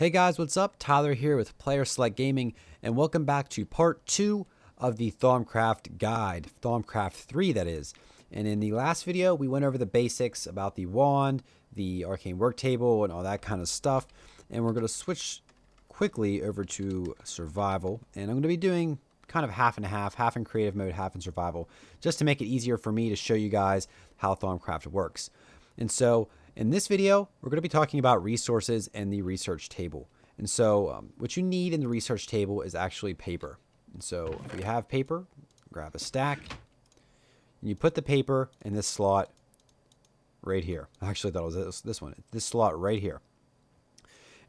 Hey guys, what's up? Tyler here with PlayerSelectGaming, and welcome back to part 2 of the Thaumcraft guide, Thaumcraft 3 that is. And in the last video, we went over the basics about the wand, the arcane work table, and all that kind of stuff. And we're going to switch quickly over to survival, and I'm going to be doing kind of half and half, half in creative mode, half in survival, just to make it easier for me to show you guys how Thaumcraft works. And so in this video, we're going to be talking about resources and the research table. And so what you need in the research table is actually paper. And so if you have paper, grab a stack, and you put the paper in this slot right here. I actually thought it was this one, this slot right here.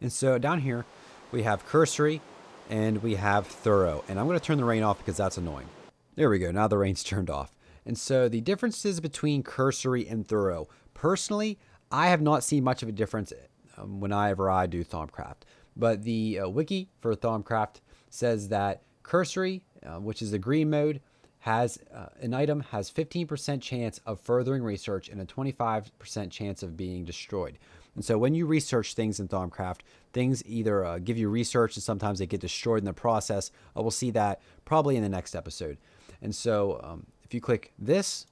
And so down here, we have cursory and we have thorough. And I'm going to turn the rain off because that's annoying. There we go. Now the rain's turned off. And so the differences between cursory and thorough. Personally, I have not seen much of a difference whenever I do Thaumcraft. But the wiki for Thaumcraft says that cursory, which is the green mode, has an item has 15% chance of furthering research and a 25% chance of being destroyed. And so when you research things in Thaumcraft, things either give you research and sometimes they get destroyed in the process. We'll see that probably in the next episode. And so if you click this,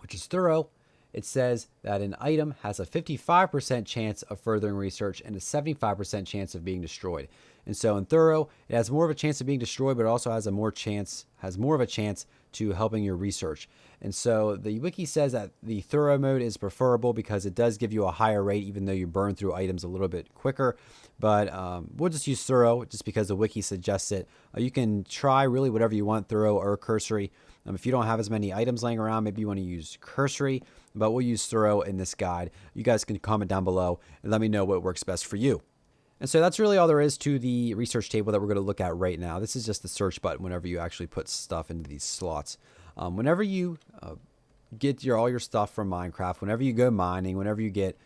which is thorough, it says that an item has a 55% chance of furthering research and a 75% chance of being destroyed. And so in thorough, it has more of a chance of being destroyed, but it also has more of a chance to helping your research. And so the wiki says that the thorough mode is preferable because it does give you a higher rate, even though you burn through items a little bit quicker. But we'll just use thorough just because the wiki suggests it. You can try really whatever you want, thorough or cursory. If you don't have as many items laying around, maybe you want to use cursory, but we'll use thorough in this guide. You guys can comment down below and let me know what works best for you. And so that's really all there is to the research table that we're going to look at right now. This is just the search button whenever you actually put stuff into these slots. Whenever you get all your stuff from Minecraft, whenever you go mining, whenever you get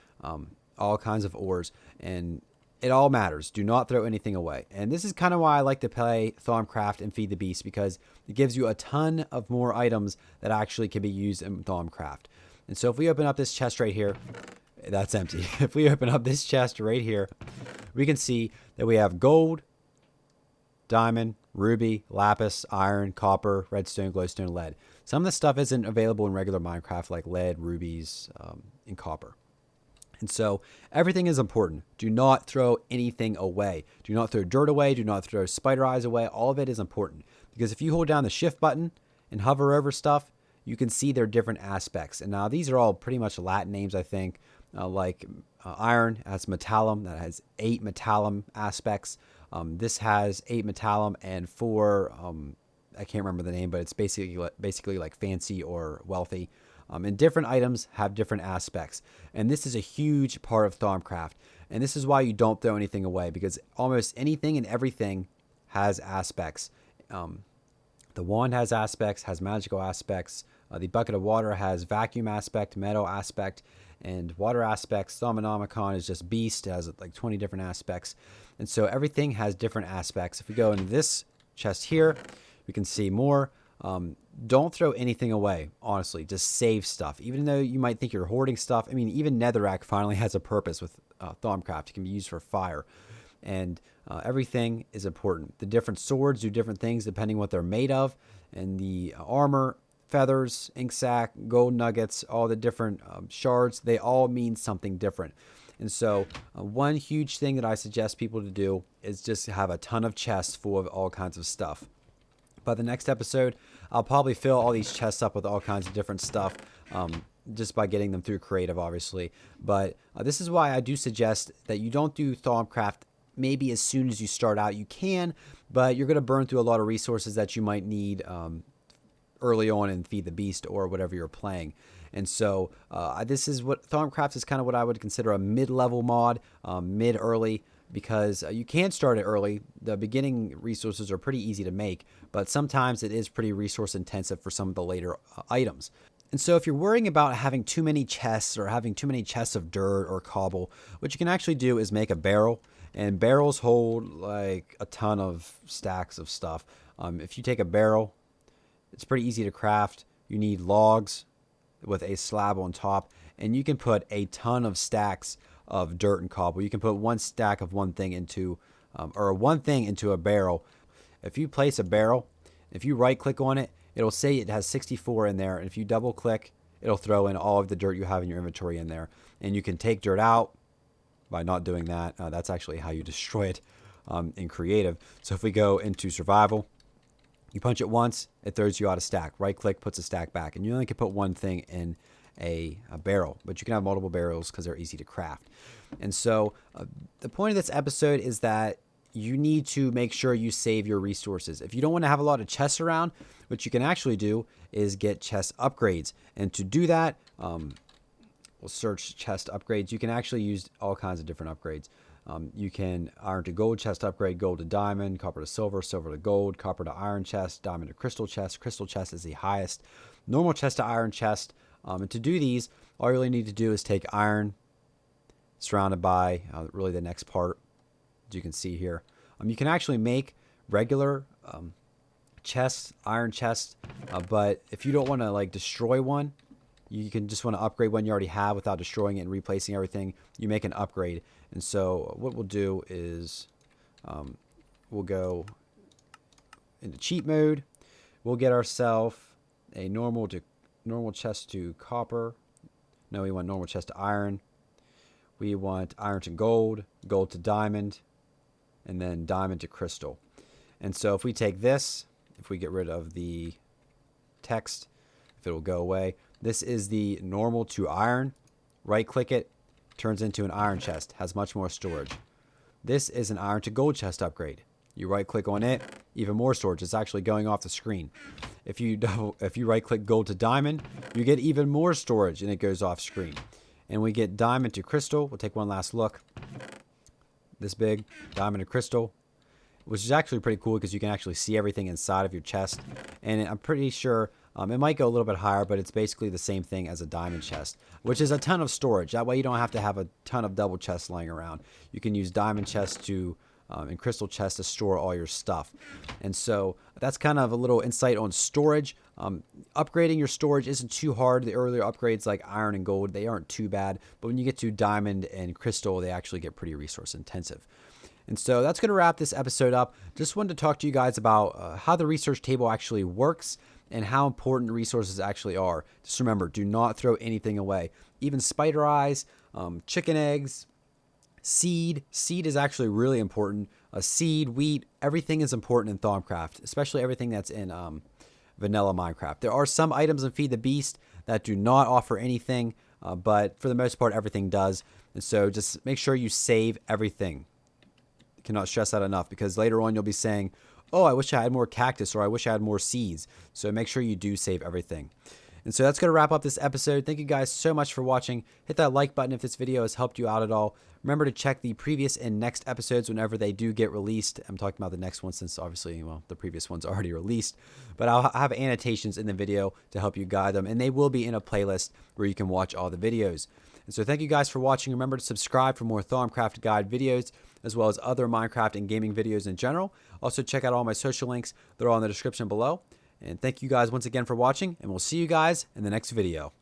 all kinds of ores, and it all matters. Do not throw anything away. And this is kind of why I like to play Thaumcraft and Feed the Beast, because it gives you a ton of more items that actually can be used in Thaumcraft. And so if we open up this chest right here, that's empty. If we open up this chest right here, we can see that we have gold, diamond, ruby, lapis, iron, copper, redstone, glowstone, lead. Some of the stuff isn't available in regular Minecraft, like lead, rubies, and copper. And so everything is important. Do not throw anything away. Do not throw dirt away. Do not throw spider eyes away. All of it is important because if you hold down the shift button and hover over stuff, you can see their different aspects. And now these are all pretty much Latin names, I think, like iron has metallum, that has 8 metallum aspects. This has 8 metallum and 4, I can't remember the name, but it's basically like fancy or wealthy. And different items have different aspects. And this is a huge part of Thaumcraft. And this is why you don't throw anything away, because almost anything and everything has aspects. The wand has aspects, has magical aspects. The bucket of water has vacuum aspect, metal aspect, and water aspects. Thaumonomicon is just beast. It has like 20 different aspects. And so everything has different aspects. If we go into this chest here, we can see more. Don't throw anything away, honestly. Just save stuff. Even though you might think you're hoarding stuff. I mean, even netherrack finally has a purpose with Thaumcraft. It can be used for fire. And everything is important. The different swords do different things depending what they're made of. And the armor, feathers, ink sac, gold nuggets, all the different shards, they all mean something different. And so one huge thing that I suggest people to do is just have a ton of chests full of all kinds of stuff. By the next episode, I'll probably fill all these chests up with all kinds of different stuff, just by getting them through creative, obviously. But this is why I do suggest that you don't do Thaumcraft maybe as soon as you start out. You can, but you're going to burn through a lot of resources that you might need early on in Feed the Beast or whatever you're playing. And so this is what Thaumcraft is kind of what I would consider a mid-level mod, mid-early, because you can start it early. The beginning resources are pretty easy to make, but sometimes it is pretty resource intensive for some of the later items. And so if you're worrying about having too many chests or having too many chests of dirt or cobble, what you can actually do is make a barrel. And barrels hold like a ton of stacks of stuff. If you take a barrel, it's pretty easy to craft. You need logs with a slab on top, and you can put a ton of stacks of dirt and cobble. You can put one stack of one thing into, or one thing into a barrel. If you place a barrel, if you right click on it, it'll say it has 64 in there. And if you double click, it'll throw in all of the dirt you have in your inventory in there. And you can take dirt out by not doing that. That's actually how you destroy it in creative. So if we go into survival, you punch it once, it throws you out a stack. Right click puts a stack back. And you only can put one thing in a barrel, but you can have multiple barrels because they're easy to craft. And so the point of this episode is that you need to make sure you save your resources. If you don't want to have a lot of chests around, what you can actually do is get chest upgrades. And to do that, we'll search chest upgrades. You can actually use all kinds of different upgrades. You can iron to gold chest upgrade, gold to diamond, copper to silver, silver to gold, copper to iron chest, diamond to crystal chest. Crystal chest is the highest. Normal chest to iron chest. And to do these, all you really need to do is take iron, surrounded by really the next part, as you can see here. You can actually make regular chests, iron chests, but if you don't want to like destroy one, you can just want to upgrade one you already have without destroying it and replacing everything. You make an upgrade. And so what we'll do is we'll go into cheat mode. We'll get ourselves a normal chest to copper. No, we want normal chest to iron. We want iron to gold, gold to diamond, and then diamond to crystal. And so if we take this, if we get rid of the text, if it will go away, this is the normal to iron. Right click it, turns into an iron chest, has much more storage. This is an iron to gold chest upgrade. You right click on it, even more storage. It's actually going off the screen. If you right click gold to diamond, you get even more storage and it goes off screen. And we get diamond to crystal. We'll take one last look. This big, diamond to crystal, which is actually pretty cool because you can actually see everything inside of your chest. And I'm pretty sure it might go a little bit higher, but it's basically the same thing as a diamond chest, which is a ton of storage. That way you don't have to have a ton of double chests lying around. You can use diamond chests to and crystal chests to store all your stuff. And so that's kind of a little insight on storage. Upgrading your storage isn't too hard. The earlier upgrades like iron and gold, they aren't too bad. But when you get to diamond and crystal, they actually get pretty resource intensive. And so that's going to wrap this episode up. Just wanted to talk to you guys about how the research table actually works and how important resources actually are. Just remember, do not throw anything away. Even spider eyes, chicken eggs, seed. Seed is actually really important. Seed, wheat, everything is important in Thaumcraft, especially everything that's in vanilla Minecraft. There are some items in Feed the Beast that do not offer anything, but for the most part, everything does. And so just make sure you save everything. Cannot stress that enough, because later on you'll be saying, oh, I wish I had more cactus, or I wish I had more seeds. So make sure you do save everything. And so that's going to wrap up this episode. Thank you guys so much for watching. Hit that like button if this video has helped you out at all. Remember to check the previous and next episodes whenever they do get released. I'm talking about the next one since obviously, well, the previous one's already released. But I'll have annotations in the video to help you guide them. And they will be in a playlist where you can watch all the videos. And so thank you guys for watching. Remember to subscribe for more Thaumcraft guide videos, as well as other Minecraft and gaming videos in general. Also check out all my social links. They're all in the description below. And thank you guys once again for watching, and we'll see you guys in the next video.